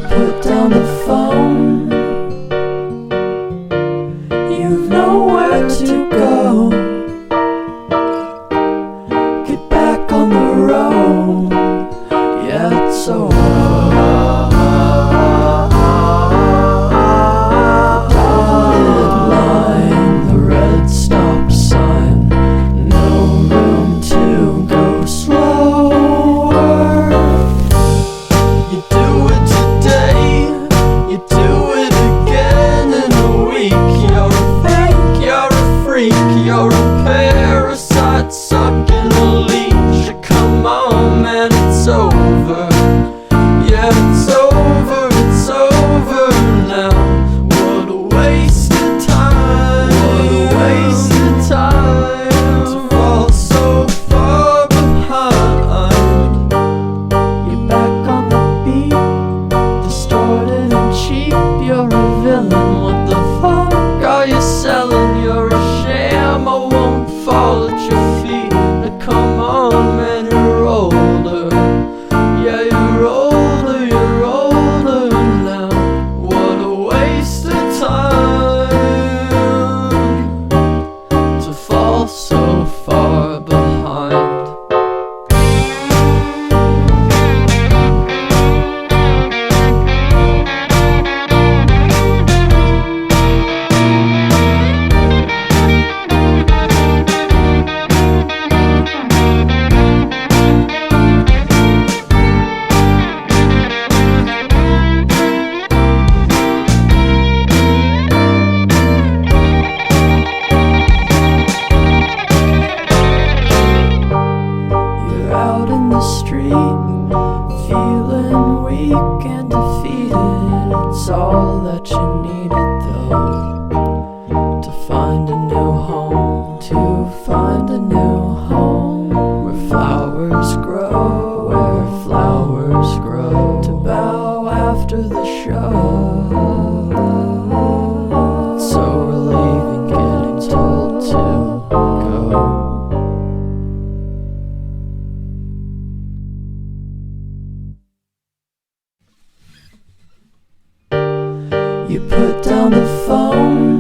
put down the phone. You've nowhere to go. Get back on the road. Yeah, it's over. You're a parasite sucking a leech. Come on, man, it's over. Yeah, it's over, it's over now. What a waste of time. What a waste of time to fall so far behind. You're back on the beat, distorted and cheap. You're a villain, what the fuck are you selling? You're a sham, I won't fall at your feet. Now come on, man, you're older. Yeah, you're older, you're older now. What a waste of time to fall so far behind. Out in the street, feeling weak and defeated. It's all that you needed though, to find a new home, to find a new home, where flowers grow, where flowers grow, to bow after the show. It's so relieving getting told to go. You put down the phone.